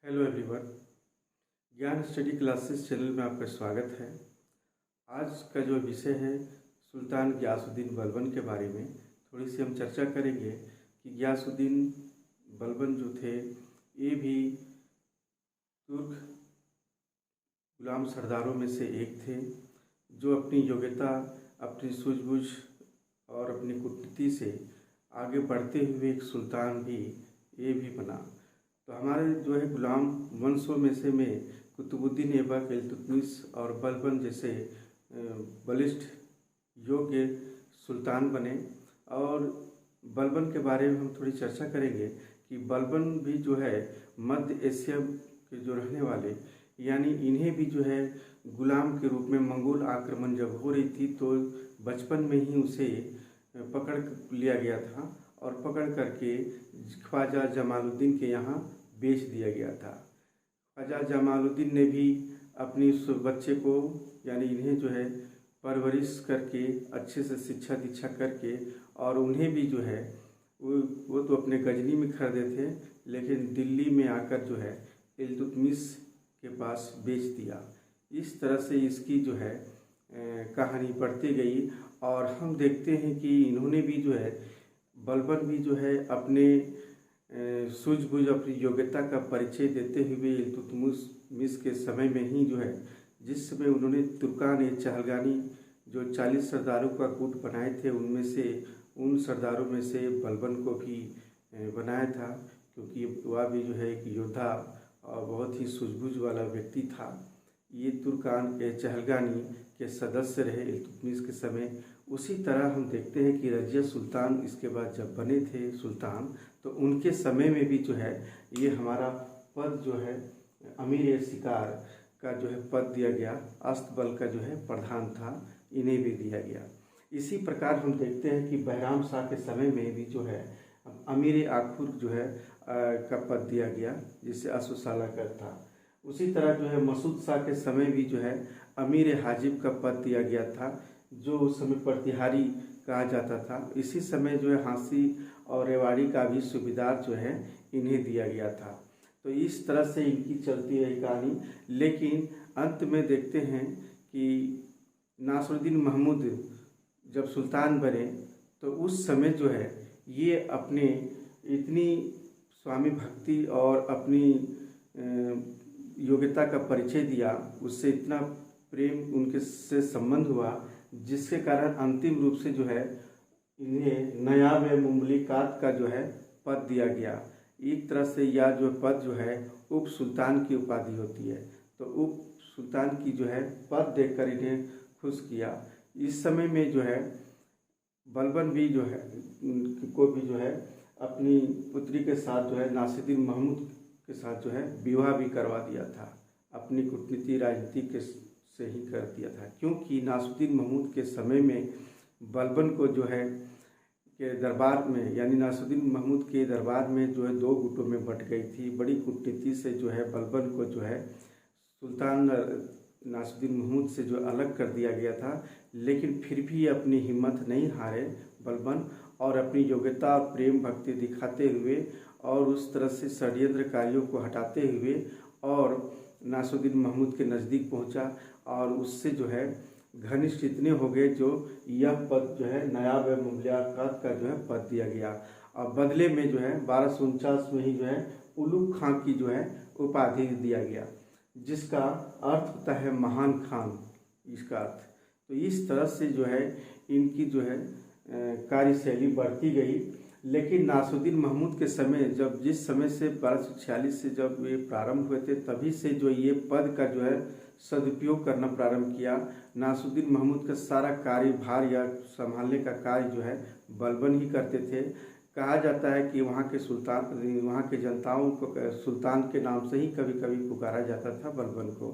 Hello everyone. ज्ञान study classes channel में आपका स्वागत है। आज का जो विषय है सुल्तान गियासुद्दीन बलबन के बारे में थोड़ी सी हम चर्चा करेंगे कि गियासुद्दीन बलबन जो थे ये भी तुर्क गुलाम सरदारों में से एक थे जो अपनी योग्यता, अपनी सूझबूझ और अपनी कूटनीति से आगे बढ़ते हुए एक सुल्तान भी ये भी बना। तो हमारे जो है गुलाम वंशों में से कुतुबुद्दीन ऐबक, इल्तुतमिश और बलबन जैसे बलिष्ठ योग्य सुल्तान बने। और बलबन के बारे में हम थोड़ी चर्चा करेंगे कि बलबन भी जो है मध्य एशिया के जो रहने वाले, यानी इन्हें भी जो है गुलाम के रूप में मंगोल आक्रमण जब हो रही थी तो बचपन में ही उसे पकड़ लिया गया था और पकड़ करके ख्वाजा जमालुद्दीन के यहाँ बेच दिया गया था। ख्वाजा जमालुद्दीन ने भी अपनी उस बच्चे को यानी इन्हें जो है परवरिश करके अच्छे से शिक्षा दीक्षा करके और उन्हें भी जो है वो तो अपने गजनी में खरीदे थे, लेकिन दिल्ली में आकर जो है इल्तुतमिश के पास बेच दिया। इस तरह से इसकी जो है कहानी बढ़ती गई और हम देखते हैं कि इन्होंने भी जो है बलबन भी जो है अपने सूझबूझ, अपनी योग्यता का परिचय देते हुए इल्तुतमिश के समय में ही जो है जिस समय उन्होंने तुर्कान चहलगानी जो 40 सरदारों का गुट बनाए थे उन सरदारों में से बलबन को भी बनाया था, क्योंकि वह भी जो है एक योद्धा और बहुत ही सूझबूझ वाला व्यक्ति था। ये तुर्कान चहलगानी के सदस्य रहे इल्तुतमिश के समय। उसी तरह हम देखते हैं कि रजिया सुल्तान इसके बाद जब बने थे सुल्तान, तो उनके समय में भी जो है ये हमारा पद जो है अमीर शिकार का जो है पद दिया गया, अस्तबल का जो है प्रधान था, इन्हें भी दिया गया। इसी प्रकार हम देखते हैं कि बहराम शाह के समय में भी जो है अमीर आखुर जो है का पद दिया गया, जिससे असुसालाकर था। उसी तरह जो है मसूद शाह के समय भी जो है अमीर हाजिब का पद दिया गया था, जो उस समय प्रतिहारी कहा जाता था। इसी समय जो है हाँसी और रेवाड़ी का भी सूबेदार जो है इन्हें दिया गया था। तो इस तरह से इनकी चलती रही कहानी, लेकिन अंत में देखते हैं कि नासिरुद्दीन महमूद जब सुल्तान बने तो उस समय जो है ये अपने इतनी स्वामी भक्ति और अपनी योग्यता का परिचय दिया, उससे इतना प्रेम उनके से संबंध हुआ, जिसके कारण अंतिम रूप से जो है इन्हें नायब मुमलिकात का जो है पद दिया गया। एक तरह से यह जो पद जो है उप सुल्तान की उपाधि होती है, तो उप सुल्तान की जो है पद देकर इन्हें खुश किया। इस समय में जो है बलबन भी जो है को भी जो है अपनी पुत्री के साथ जो है नासिरुद्दीन महमूद के साथ जो है विवाह भी करवा दिया था, अपनी कूटनीति राजनीति से ही कर दिया था, क्योंकि नासिरुद्दीन महमूद के समय में बलबन को जो है के दरबार में यानी नासिरुद्दीन महमूद के दरबार में जो है दो गुटों में बट गई थी। बड़ी कूटनीति से जो है बलबन को जो है सुल्तान नासिरुद्दीन महमूद से जो अलग कर दिया गया था, लेकिन फिर भी अपनी हिम्मत नहीं हारे बलबन और अपनी योग्यता और प्रेम भक्ति दिखाते हुए और उस तरह से षड्यंत्रकारियों को हटाते हुए और नासिरुद्दीन महमूद के नज़दीक पहुंचा और उससे जो है घनिष्ठ इतने हो गए जो यह पद जो है नायब मुमलिकात का जो है पद दिया गया। और बदले में जो है 1249 में ही जो है उलुग खां की जो है उपाधि दिया गया, जिसका अर्थ होता है महान खान, इसका अर्थ। तो इस तरह से जो है इनकी जो है कार्यशैली बढ़ती गई। लेकिन नासिरुद्दीन महमूद के समय जिस समय से 1246 से जब ये प्रारंभ हुए थे, तभी से जो ये पद का जो है सदुपयोग करना प्रारंभ किया। नासिरुद्दीन महमूद का सारा कार्यभार या संभालने का कार्य जो है बलबन ही करते थे। कहा जाता है कि वहाँ के जनताओं को सुल्तान के नाम से ही कभी कभी पुकारा जाता था बलबन को।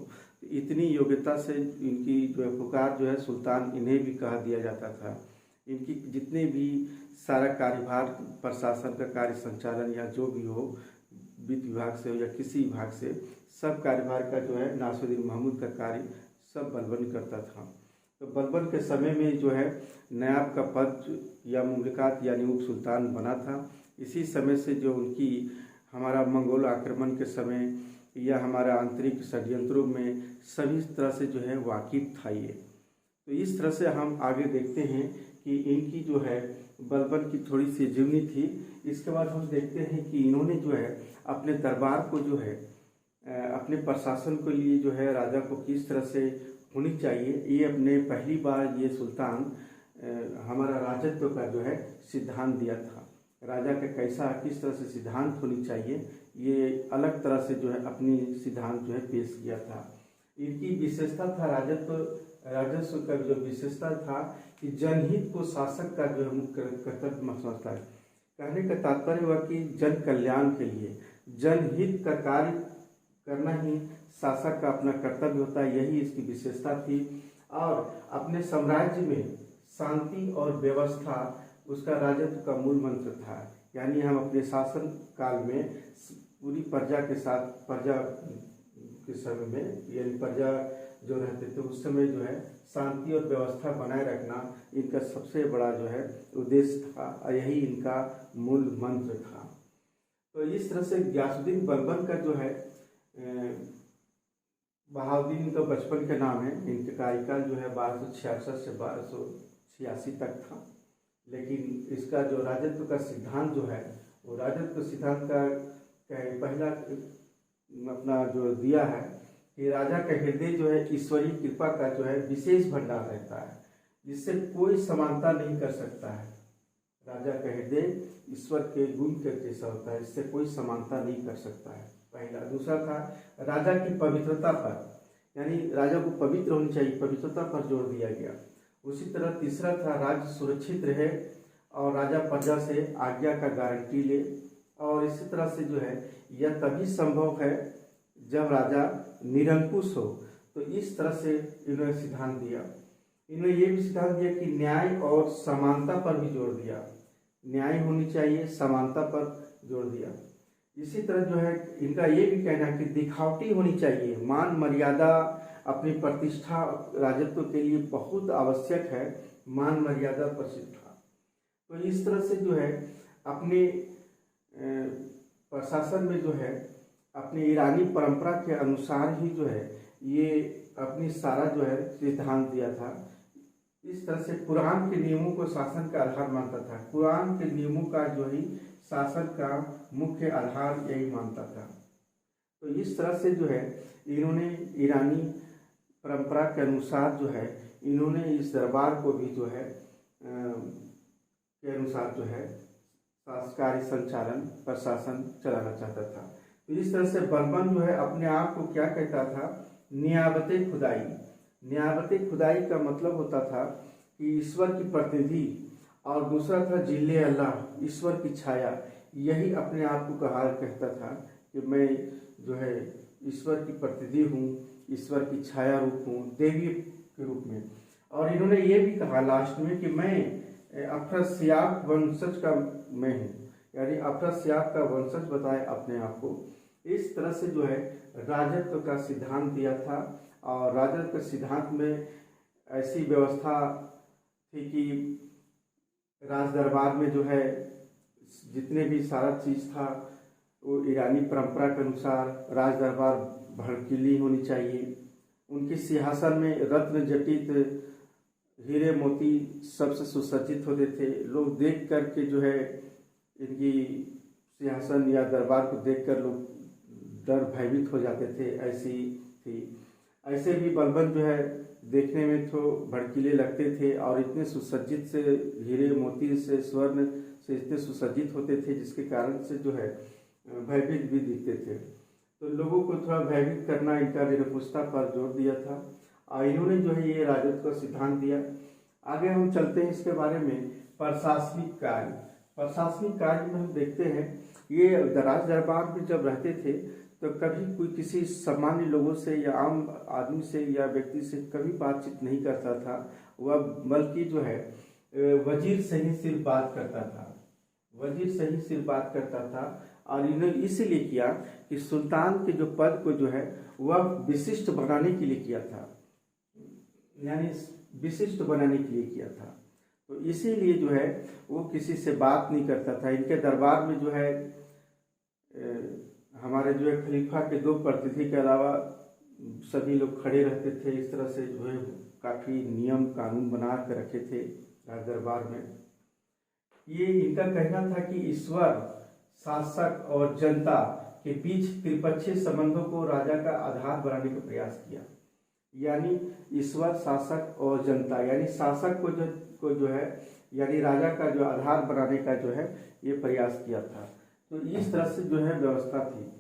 इतनी योग्यता से इनकी जो है पुकार जो है सुल्तान इन्हें भी कहा दिया जाता था। इनकी जितने भी सारा कार्यभार, प्रशासन का कार्य संचालन या जो भी हो, वित्त विभाग से हो या किसी विभाग से, सब कार्यभार का जो है नासिरुद्दीन महमूद का कार्य सब बलबन करता था। तो बलबन के समय में जो है नायब का पद या मुमलिकात यानी उप सुल्तान बना था। इसी समय से जो उनकी हमारा मंगोल आक्रमण के समय या हमारे आंतरिक षड्यंत्रों में सभी तरह से जो है वाकिफ था ये। तो इस तरह से हम आगे देखते हैं कि इनकी जो है बलबन की थोड़ी सी जीवनी थी। इसके बाद हम देखते हैं कि इन्होंने जो है अपने दरबार को जो है अपने प्रशासन के लिए जो है राजा को किस तरह से होनी चाहिए, ये अपने पहली बार ये सुल्तान हमारा राजत्व का जो है सिद्धांत दिया था। राजा का कैसा किस तरह से सिद्धांत होनी चाहिए, ये अलग तरह से जो है अपनी सिद्धांत जो है पेश किया था। इनकी विशेषता था राजस्व का जो विशेषता था कि जनहित को शासक का जो है मुख्य कर्तव्य समझता है। कहने का तात्पर्य हुआ कि जन कल्याण के लिए जनहित का कार्य करना ही शासक का अपना कर्तव्य होता है, यही इसकी विशेषता थी। और अपने साम्राज्य में शांति और व्यवस्था उसका राजत्व का मूल मंत्र था। यानी हम अपने शासन काल में पूरी प्रजा के साथ, प्रजा के समय में यानी प्रजा जो रहते थे उस समय जो है शांति और व्यवस्था बनाए रखना इनका सबसे बड़ा जो है उद्देश्य था, यही इनका मूल मंत्र था। तो इस तरह से गियासुद्दीन बलबन का जो है बहाउद्दीन का बचपन का नाम है, इनके कार्यकाल जो है 1266 से 1286 तक था। लेकिन इसका जो राजत्व का सिद्धांत जो है वो राजत्व सिद्धांत का पहला अपना जो दिया है कि राजा का हृदय जो है ईश्वरीय कृपा का जो है विशेष भंडार रहता है, जिससे कोई समानता नहीं कर सकता है। राजा का हृदय ईश्वर के गुण के जैसा होता है, इससे कोई समानता नहीं कर सकता है, पहला। दूसरा था राजा की पवित्रता पर, यानी राजा को पवित्र होनी चाहिए, पवित्रता पर जोर दिया गया। उसी तरह तीसरा था राज्य सुरक्षित रहे और राजा प्रजा से आज्ञा का गारंटी ले। और इसी तरह से जो है यह तभी संभव है जब राजा निरंकुश हो। तो इस तरह से इन्होंने सिद्धांत दिया। इन्होंने ये भी सिद्धांत दिया कि न्याय और समानता पर भी जोर दिया, न्याय होनी चाहिए, समानता पर जोर दिया। इसी तरह जो है इनका ये भी कहना है कि दिखावटी होनी चाहिए, मान मर्यादा अपनी प्रतिष्ठा राजत्व के लिए बहुत आवश्यक है, मान मर्यादा प्रतिष्ठा। तो इस तरह से जो है अपने प्रशासन में जो है अपनी ईरानी परंपरा के अनुसार ही जो है ये अपनी सारा जो है सिद्धांत दिया था। इस तरह से कुरान के नियमों को शासन का आधार मानता था, कुरान के नियमों का जो ही शासन का मुख्य आधार यही मानता था। तो इस तरह से जो है इन्होंने ईरानी परंपरा के अनुसार जो है इन्होंने इस दरबार को भी जो है के अनुसार जो है शासकीय संचालन प्रशासन चलाना चाहता था। तो इस तरह से बलबन जो है अपने आप को क्या कहता था, नियाबते खुदाई। नियाबते खुदाई का मतलब होता था कि ईश्वर की प्रतिनिधि, और दूसरा था जिले अल्लाह, ईश्वर की छाया। यही अपने आप को कहा कहता था कि मैं जो है ईश्वर की प्रतिनिधि हूँ, ईश्वर की छाया रूप हूँ, देवी के रूप में। और इन्होंने ये भी कहा लास्ट में कि मैं अफरसियाब वंशज का मैं हूँ, यानी अफरसियाब का वंशज बताए अपने आप को। इस तरह से जो है राजत्व का सिद्धांत दिया था। और राजत्व के सिद्धांत में ऐसी व्यवस्था थी कि राज दरबार में जो है जितने भी सारा चीज़ था वो ईरानी परंपरा के अनुसार राज दरबार भड़कीली होनी चाहिए। उनके सिंहासन में रत्न जटित हीरे मोती सबसे सुसज्जित होते थे। लोग देख कर के जो है इनकी सिंहासन या दरबार को देखकर लोग डर भयभीत हो जाते थे, ऐसी थी। ऐसे भी बलबन जो है देखने में तो भड़कीले लगते थे और इतने सुसज्जित से हीरे मोती से स्वर्ण से इतने सुसज्जित होते थे जिसके कारण से जो है भयभीत भी दिखते थे। तो लोगों को थोड़ा भयभीत करना इनका निरंकुशता पर जोर दिया था और इन्होंने जो है ये राजत्व का सिद्धांत दिया। आगे हम चलते हैं इसके बारे में प्रशासनिक कार्य। प्रशासनिक कार्य में हम देखते हैं ये राज दरबार में जब रहते थे तो कभी कोई किसी सामान्य लोगों से या आम आदमी से या व्यक्ति से कभी बातचीत नहीं करता था, वह बल्कि जो है वजीर से ही सिर्फ बात करता था, वजीर से ही सिर्फ बात करता था। और इन्होंने इसलिए किया कि सुल्तान के जो पद को जो है वह विशिष्ट बनाने के लिए किया था, यानी विशिष्ट बनाने के लिए किया था। तो इसीलिए जो है वो किसी से बात नहीं करता था। इनके दरबार में जो है हमारे जो है खलीफा के 2 प्रतिनिधि के अलावा सभी लोग खड़े रहते थे। इस तरह से जो है काफ़ी नियम कानून बना कर रखे थे राज दरबार में। ये इनका कहना था कि ईश्वर, शासक और जनता के बीच त्रिपक्षीय संबंधों को राजा का आधार बनाने का प्रयास किया। यानी ईश्वर, शासक और जनता, यानी शासक को जो है यानी राजा का जो आधार बनाने का जो है ये प्रयास किया था। तो इस तरह से जो है व्यवस्था थी।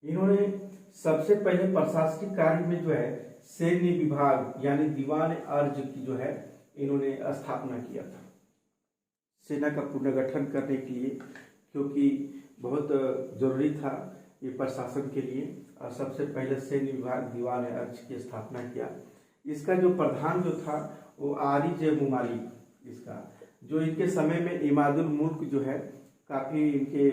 इन्होंने सबसे पहले प्रशासनिक कार्य में जो है सैन्य विभाग यानी दीवान अर्ज की जो है इन्होंने स्थापना किया था सेना का पुनर्गठन करने के लिए, क्योंकि बहुत जरूरी था ये प्रशासन के लिए। और सबसे पहले सैन्य विभाग दीवान अर्ज की स्थापना किया। इसका जो प्रधान जो था वो आरिज मुमालिक, इसका जो इनके समय में इमादुल मुल्क जो है काफ़ी इनके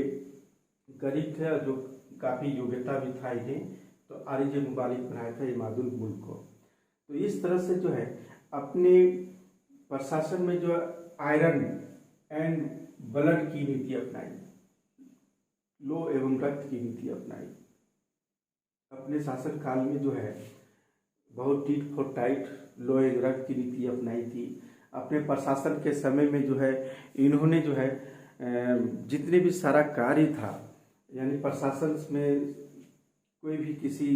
गरीब थे और जो काफ़ी योग्यता भी था इन्हें, तो आरिज मुमालिक बनाया था इमादुल मुल्क को। तो इस तरह से जो है अपने प्रशासन में जो आयरन एंड ब्लड की नीति अपनाई, लो एवं रक्त की नीति अपनाई। अपने शासन काल में जो है बहुत टीट फॉर टाइट, लो एवं रक्त की नीति अपनाई थी। अपने प्रशासन के समय में जो है इन्होंने जो है जितने भी सारा कार्य था, यानी प्रशासन में कोई भी किसी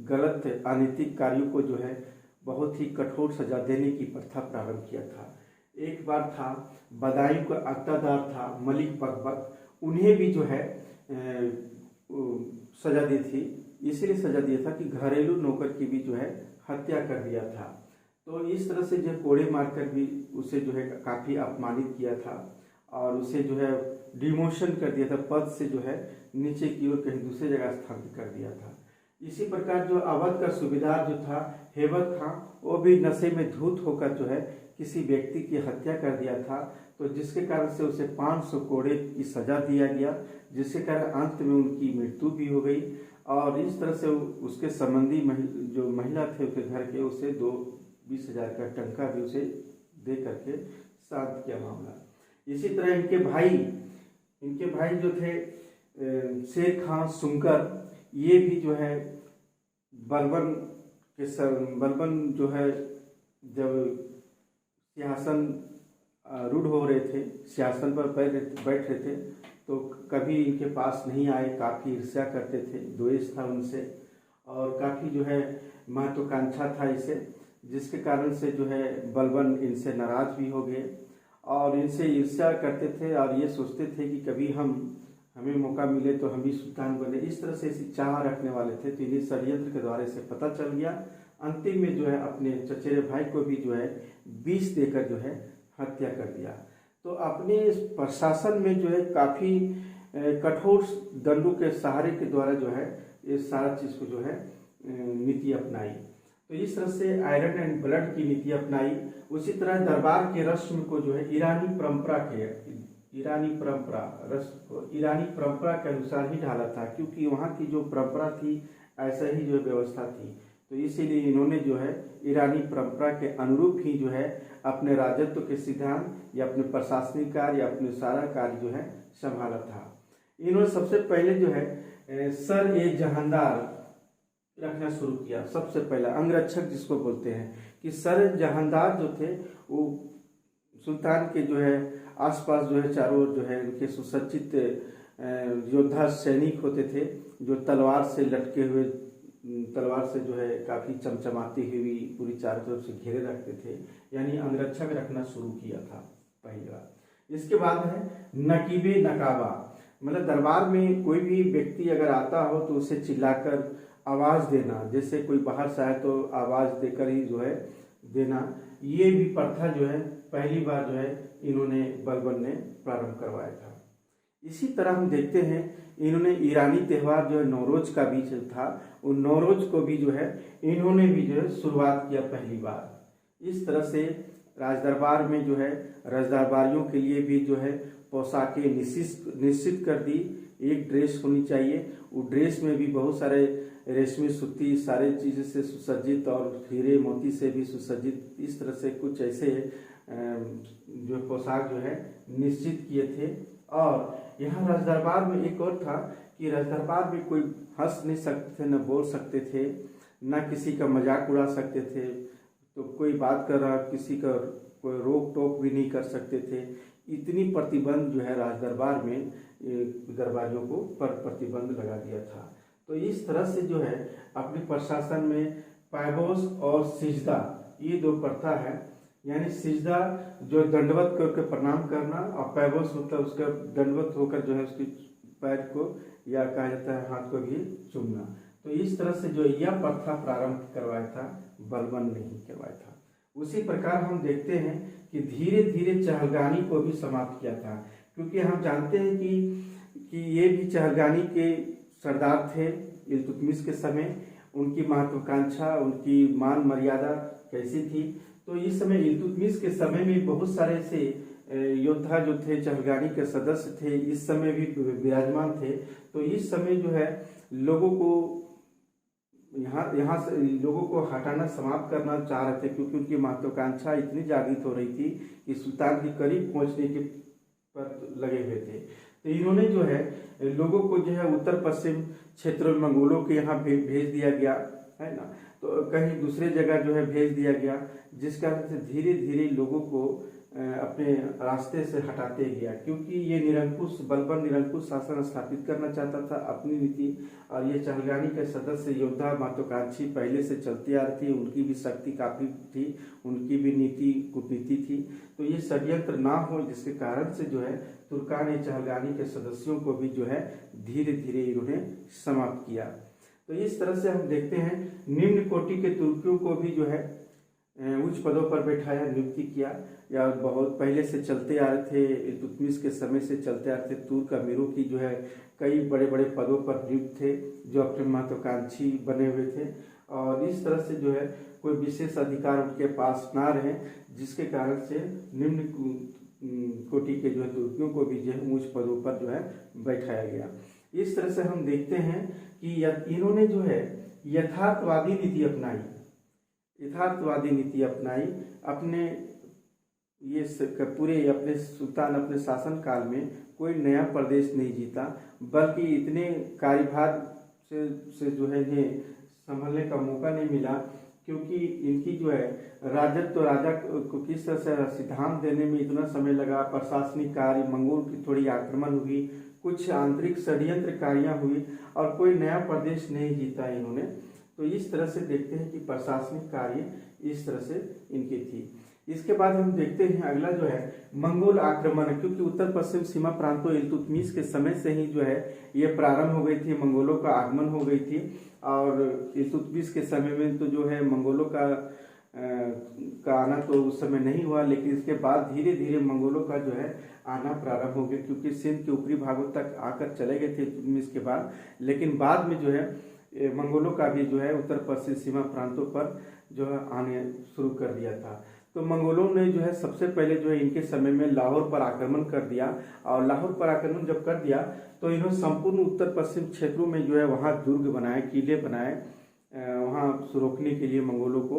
गलत अनैतिक कार्यों को जो है बहुत ही कठोर सजा देने की प्रथा प्रारंभ किया था। एक बार था बदायूं का अक्तादार था मलिक बकबक, उन्हें भी जो है सजा दी थी। इसलिए सजा दिया था कि घरेलू नौकर की भी जो है हत्या कर दिया था। तो इस तरह से जो कोड़े मारकर भी उसे जो है काफ़ी अपमानित किया था और उसे जो है डिमोशन कर दिया था, पद से जो है नीचे की ओर कहीं दूसरी जगह स्थापित कर दिया था। इसी प्रकार जो अवध का सूबेदार जो था हेबत खां, वो भी नशे में धूत होकर जो है किसी व्यक्ति की हत्या कर दिया था। तो जिसके कारण से उसे 500 कोड़े की सजा दिया गया, जिसके कारण अंत में उनकी मृत्यु भी हो गई। और इस तरह से उसके संबंधी जो महिला थे उसके घर के, उसे 20,000 का टंका भी उसे दे करके शांत किया मामला। इसी तरह इनके भाई जो थे शेर खां सुंकर, ये भी जो है बलबन जो है जब सिंहासन रूढ़ हो रहे थे, सिंहासन पर बैठ रहे थे, तो कभी इनके पास नहीं आए, काफ़ी ईर्ष्या करते थे, द्वेष था उनसे और काफ़ी जो है महत्वाकांक्षा था इसे, जिसके कारण से जो है बलबन इनसे नाराज भी हो गए और इनसे ईर्ष्या करते थे और ये सोचते थे कि कभी हमें मौका मिले तो हम भी सुल्तान बने। इस तरह से इसी चाह रखने वाले थे। तो इन्हें षड्यंत्र के द्वारा से पता चल गया। अंतिम में जो है अपने चचेरे भाई को भी जो है 20 देकर जो है हत्या कर दिया। तो अपने प्रशासन में जो है काफ़ी कठोर दंडों के सहारे के द्वारा जो है ये सारा चीज़ को जो है नीति अपनाई। तो इस तरह से आयरन एंड ब्लड की नीति अपनाई। उसी तरह दरबार के रस्म को जो है ईरानी परंपरा के अनुसार ही ढाला था, क्योंकि वहाँ की जो परंपरा थी ऐसा ही जो व्यवस्था थी। तो इसीलिए इन्होंने जो है ईरानी परंपरा के अनुरूप ही जो है अपने राजत्व के सिद्धांत या अपने प्रशासनिक कार्य या अपने सारा कार्य जो है संभाला था। इन्होंने सबसे पहले जो है सर ए जहांदार रखना शुरू किया। सबसे पहला अंगरक्षक जिसको बोलते हैं, कि सर जहांदार जो थे वो सुल्तान के जो है आसपास जो है चारों ओर जो है उनके सुसज्जित योद्धा सैनिक होते थे, जो तलवार से लटके हुए, तलवार से जो है काफ़ी चमचमाती हुई पूरी चारों तरफ से घेरे रखते थे। यानी अंगरक्षक रखना शुरू किया था पहली बार। इसके बाद है नकीबे नकाबा, मतलब दरबार में कोई भी व्यक्ति अगर आता हो तो उसे चिल्लाकर आवाज़ देना, जैसे कोई बाहर से आए तो आवाज़ देकर ही जो है देना। ये भी प्रथा जो है पहली बार जो है इन्होंने बलबन ने प्रारंभ करवाया था। इसी तरह हम देखते हैं इन्होंने ईरानी त्यौहार जो है नौरोज का भी जो था, उन नौरोज को भी जो है इन्होंने भी जो है शुरुआत किया पहली बार। इस तरह से राजदरबार में जो है राजदरबारियों के लिए भी जो है पोशाकें निश्चित कर दी। एक ड्रेस होनी चाहिए, वो ड्रेस में भी बहुत सारे रेशमी सूती सारे चीज़ से सुसज्जित और हीरे मोती से भी सुसज्जित, इस तरह से कुछ ऐसे जो पोशाक जो है निश्चित किए थे। और यहाँ राजदरबार में एक और था कि राजदरबार में कोई हंस नहीं सकते थे, न बोल सकते थे, न किसी का मजाक उड़ा सकते थे। तो कोई बात कर रहा, किसी का कोई रोक टोक भी नहीं कर सकते थे। इतनी प्रतिबंध जो है राजदरबार में दरबारियों को पर प्रतिबंध लगा दिया था। तो इस तरह से जो है अपने प्रशासन में पैबोस और सिजदा, ये दो प्रथा है। यानी सिजदा जो दंडवत करके प्रणाम करना, और पैबोस मतलब उसका दंडवत होकर जो है उसके पैर को या कहा जाता है हाथ को भी चूमना। तो इस तरह से जो यह प्रथा प्रारंभ करवाया था, बलबन ने ही करवाया था। उसी प्रकार हम देखते हैं कि धीरे धीरे चहलगानी को भी समाप्त किया था, क्योंकि हम जानते हैं कि ये भी चहलगानी के सरदार थे इल्तुतमिश के समय। उनकी महत्वाकांक्षा, उनकी मान मर्यादा कैसी थी। तो इस समय इल्तुतमिश के समय में बहुत सारे ऐसे योद्धा जो थे, चहलगानी के सदस्य थे, इस समय भी विराजमान थे। तो इस समय जो है लोगों को यहाँ से लोगों को हटाना, समाप्त करना चाह रहे थे, क्योंकि उनकी महत्वाकांक्षा इतनी जागृत हो रही थी कि सुल्तान के करीब पहुँचने के पर लगे हुए थे। तो इन्होंने जो है लोगों को जो है उत्तर पश्चिम क्षेत्रों में मंगोलों के यहाँ भेज दिया गया है ना। तो कहीं दूसरे जगह जो है भेज दिया गया, जिस कारण से धीरे धीरे लोगों को अपने रास्ते से हटाते गया, क्योंकि ये निरंकुश बलबन निरंकुश शासन स्थापित करना चाहता था अपनी नीति। और ये चहलगानी के सदस्य योद्धा महत्वाकांक्षी पहले से चलती आ रही थी, उनकी भी शक्ति काफी थी, उनकी भी नीति कूटनीति थी। तो ये षड्यंत्र ना हो, जिसके कारण से जो है तुर्कान चहलगानी के सदस्यों को भी जो है धीरे धीरे इन्होंने समाप्त किया। तो इस तरह से हम देखते हैं निम्न कोटि के तुर्कियों को भी जो है उच्च पदों पर बैठाया, नियुक्ति किया। या बहुत पहले से चलते आ रहे थे, इल्तुतमिश के समय से चलते आ रहे थे तुर्क अमीरों की जो है कई बड़े बड़े पदों पर नियुक्त थे, जो अपने महत्वाकांक्षी बने हुए थे। और इस तरह से जो है कोई विशेष अधिकार उनके पास ना रहे, जिसके कारण से निम्न कोटि के जो है तुर्कियों को भी जो है उच्च पदों पर जो है बैठाया गया। इस तरह से हम देखते हैं कि इन्होंने जो है यथार्थवादी नीति अपनाई। अपने ये पूरे अपने सुल्तान अपने शासन काल में कोई नया प्रदेश नहीं जीता, बल्कि इतने कार्यभार से जो है इन्हें संभलने का मौका नहीं मिला, क्योंकि इनकी जो है राजत्व तो राजा को किस तरह से सिद्धांत देने में इतना समय लगा। प्रशासनिक कार्य, मंगोल की थोड़ी आक्रमण हुई, कुछ आंतरिक षड्यंत्रकारियां हुई, और कोई नया प्रदेश नहीं जीता इन्होंने। तो इस तरह से देखते हैं कि प्रशासनिक कार्य इस तरह से इनकी थी। इसके बाद हम देखते हैं अगला जो है मंगोल आक्रमण, क्योंकि उत्तर पश्चिम सीमा प्रांतों इल्तुतमिश के समय से ही जो है ये प्रारंभ हो गई थी, मंगोलों का आगमन हो गई थी। और इल्तुतमिश के समय में तो जो है मंगोलों का आना तो उस समय नहीं हुआ, लेकिन इसके बाद धीरे धीरे मंगोलों का जो है आना प्रारंभ हो गया, क्योंकि सिंध के ऊपरी भागों तक आकर चले गए थे इल्तुतमिश के बाद। लेकिन बाद में जो है मंगोलों का भी जो है उत्तर पश्चिम सीमा प्रांतों पर जो है आने शुरू कर दिया था। तो मंगोलों ने जो है सबसे पहले जो है इनके समय में लाहौर पर आक्रमण कर दिया। और लाहौर पर आक्रमण जब कर दिया तो इन्होंने संपूर्ण उत्तर पश्चिम क्षेत्रों में जो है वहाँ दुर्ग बनाए, किले बनाए, वहाँ रोकने के लिए मंगोलों को।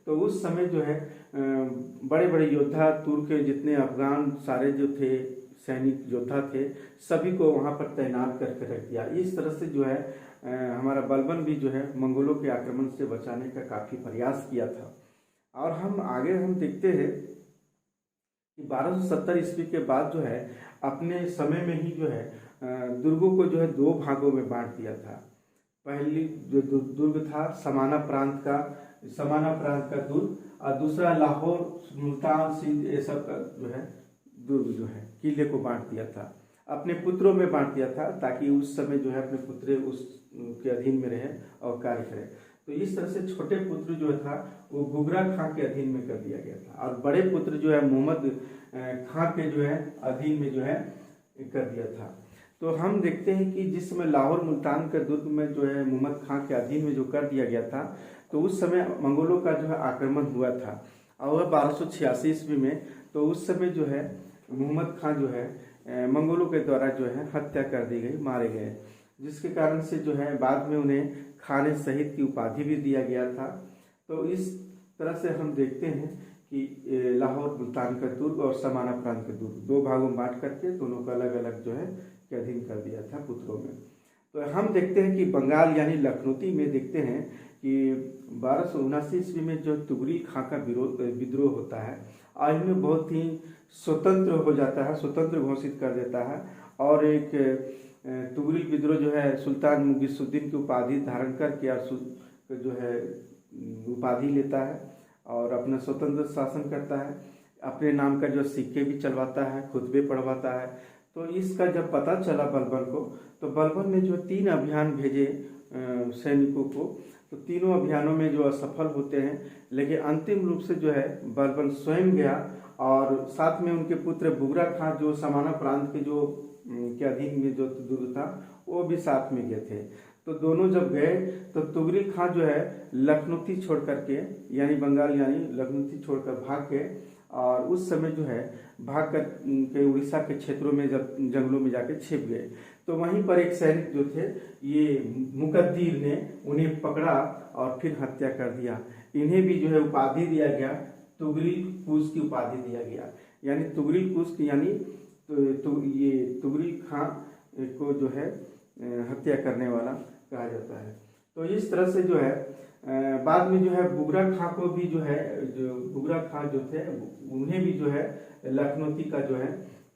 तो उस समय जो है बड़े बड़े योद्धा तुर्क के जितने अफगान सारे जो थे सैनिक योद्धा थे, सभी को वहाँ पर तैनात करके रख दिया। इस तरह से जो है हमारा बलबन भी जो है मंगोलों के आक्रमण से बचाने का काफ़ी प्रयास किया था। और हम आगे देखते हैं कि 1270 ईस्वी के बाद जो है अपने समय में ही जो है दुर्गों को जो है दो भागों में बांट दिया था। पहली जो दुर्ग था समाना प्रांत का दुर्ग, और दूसरा लाहौर, मुल्तान, सिंध, ये सब का जो है दुर्ग जो है किले को बांट दिया था, अपने पुत्रों में बांट दिया था, ताकि उस समय जो है अपने पुत्र उसके अधीन में रहे और कार्य करें। तो इस तरह से छोटे पुत्र जो था वो बुगरा खां के अधीन में कर दिया गया था, और बड़े पुत्र जो है मोहम्मद खां के जो है अधीन में जो है कर दिया था। तो हम देखते हैं कि जिस समय लाहौर मुल्तान के दुर्ग में जो है मोहम्मद खां के अधीन में जो कर दिया गया था, तो उस समय मंगोलों का जो है आक्रमण हुआ था। और 1286 ईस्वी में तो उस समय जो है मोहम्मद खां जो है मंगोलों के द्वारा जो है हत्या कर दी गई, मारे गए, जिसके कारण से जो है बाद में उन्हें खाने शहीद की उपाधि भी दिया गया था। तो इस तरह से हम देखते हैं कि लाहौर मुल्तान का दुर्ग और समाना प्रांत का दुर्ग दो भागों में बांट करके दोनों को अलग अलग जो है के अधीन कर दिया था पुत्रों में। तो हम देखते हैं कि बंगाल यानी लखनौती में देखते हैं कि 1279 ईस्वी में जो तुगरी खां का विद्रोह होता है और इनमें बहुत ही स्वतंत्र हो जाता है, स्वतंत्र घोषित कर देता है और एक तुगरी विद्रोह जो है सुल्तान मुगीसुद्दीन की उपाधि धारण करके जो है उपाधि लेता है और अपना स्वतंत्र शासन करता है, अपने नाम का जो सिक्के भी चलवाता है, खुतबे पढ़वाता है। तो इसका जब पता चला बलबन को, तो बलबन ने जो 3 अभियान भेजे सैनिकों को, तो तीनों अभियानों में जो असफल होते हैं, लेकिन अंतिम रूप से जो है बलबन स्वयं गया और साथ में उनके पुत्र बुगरा खां जो समाना प्रांत के जो के अधीन में जो दुर्ग था वो भी साथ में गए थे। तो दोनों जब गए तो तुगरी खां जो है लखनौती छोड़ करके यानी बंगाल यानी लखनौती छोड़कर भाग गए और उस समय जो है भाग कर के उड़ीसा के क्षेत्रों में जब जंगलों में जाके छिप गए। तो वहीं पर एक सैनिक जो थे ये मुकद्दीर ने उन्हें पकड़ा और फिर हत्या कर दिया। इन्हें भी जो है उपाधि दिया गया, तुगरिल कुश की उपाधि दिया गया, यानी तुगरिल कुश यानी ये तुगरी खां को जो है हत्या करने वाला कहा जाता है। तो इस तरह से जो है बाद में जो है बुगरा खां को भी जो है जो बुगरा खां जो थे उन्हें भी जो है लखनौती का जो है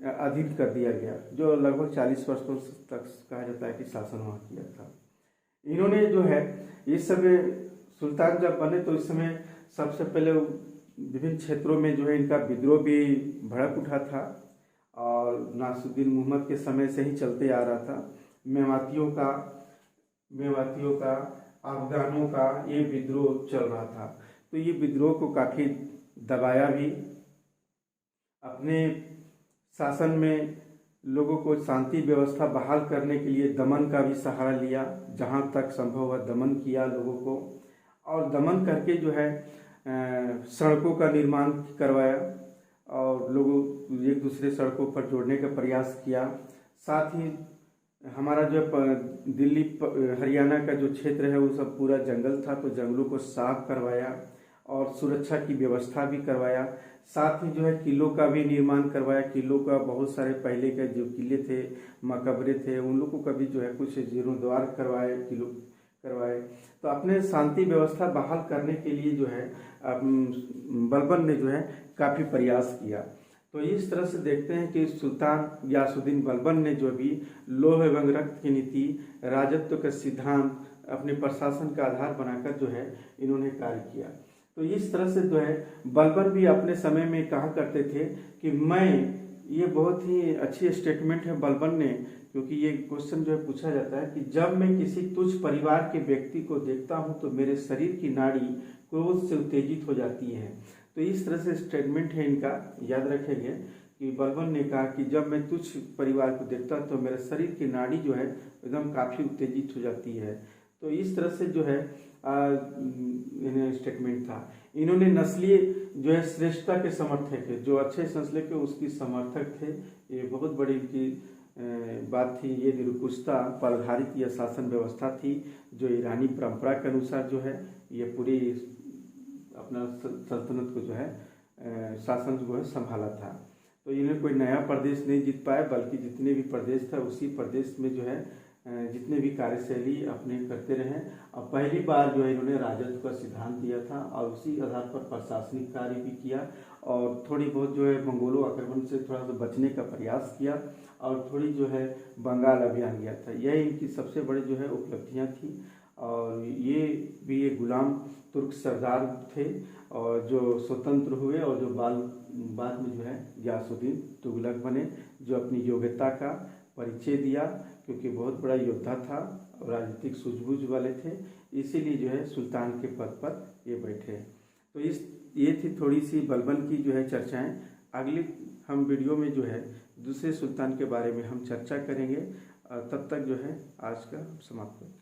अधीन कर दिया गया, जो लगभग 40 वर्षों तक कहा जाता है कि शासन वहाँ किया था। इन्होंने जो है इस समय सुल्तान जब बने तो इस समय सबसे पहले विभिन्न क्षेत्रों में जो है इनका विद्रोह भी भड़क उठा था और नासिरुद्दीन मोहम्मद के समय से ही चलते आ रहा था। मेवातियों का अफगानों का ये विद्रोह चल रहा था। तो ये विद्रोह को काफ़ी दबाया भी, अपने शासन में लोगों को शांति व्यवस्था बहाल करने के लिए दमन का भी सहारा लिया, जहाँ तक संभव हुआ दमन किया लोगों को और दमन करके जो है सड़कों का निर्माण करवाया और लोगों एक दूसरे सड़कों पर जोड़ने का प्रयास किया। साथ ही हमारा जो दिल्ली हरियाणा का जो क्षेत्र है वो सब पूरा जंगल था, तो जंगलों को साफ करवाया और सुरक्षा की व्यवस्था भी करवाया। साथ ही जो है किलों का भी निर्माण करवाया। किलों का बहुत सारे पहले के जो किले थे, मकबरे थे, उन लोगों का भी जो है कुछ जीर्णोद्धार करवाए, किलो करवाए। तो अपने शांति व्यवस्था बहाल करने के लिए जो है बलबन ने जो है काफ़ी प्रयास किया। तो इस तरह से देखते हैं कि सुल्तान गियासुद्दीन बलबन ने जो भी लौह एवं रक्त की नीति, राजत्व का सिद्धांत अपने प्रशासन का आधार बनाकर जो है इन्होंने कार्य किया। तो इस तरह से जो है बलबन भी अपने समय में कहा करते थे कि मैं, ये बहुत ही अच्छी स्टेटमेंट है बलबन ने, क्योंकि ये क्वेश्चन जो है पूछा जाता है कि जब मैं किसी तुच्छ परिवार के व्यक्ति को देखता हूँ तो मेरे शरीर की नाड़ी क्रोध से उत्तेजित हो जाती है। तो इस तरह से स्टेटमेंट है इनका, याद रखेंगे कि बलबन ने कहा कि जब मैं तुच्छ परिवार को देखता तो मेरे शरीर की नाड़ी जो है एकदम काफ़ी उत्तेजित हो जाती है। तो इस तरह से जो है स्टेटमेंट था। इन्होंने नस्लीय जो है श्रेष्ठता के समर्थक थे, जो अच्छे नस्ल के उसकी समर्थक थे। ये बहुत बड़ी इनकी बात थी। ये निरंकुशता पर आधारित यह शासन व्यवस्था थी जो ईरानी परंपरा के अनुसार जो है ये पूरी अपना सल्तनत को जो है शासन को है संभाला था। तो इन्हें कोई नया प्रदेश नहीं जीत पाए, बल्कि जितने भी प्रदेश था उसी प्रदेश में जो है जितने भी कार्यशैली अपने करते रहे। और पहली बार जो है इन्होंने राजत्व का सिद्धांत दिया था और उसी आधार पर प्रशासनिक कार्य भी किया और थोड़ी बहुत जो है मंगोलों आक्रमण से थोड़ा सा बचने का प्रयास किया और थोड़ी जो है बंगाल अभियान किया था। यह इनकी सबसे बड़ी जो है उपलब्धियाँ थी। और ये भी एक गुलाम तुर्क सरदार थे और जो स्वतंत्र हुए और जो बाद में जो है गियासुद्दीन तुगलक बने, जो अपनी योग्यता का परिचय दिया, क्योंकि बहुत बड़ा योद्धा था और राजनीतिक सूझबूझ वाले थे, इसीलिए जो है सुल्तान के पद पर ये बैठे। तो ये थी थोड़ी सी बलबन की जो है चर्चाएं। अगली हम वीडियो में जो है दूसरे सुल्तान के बारे में हम चर्चा करेंगे। तब तक जो है आज का समाप्त करते हैं।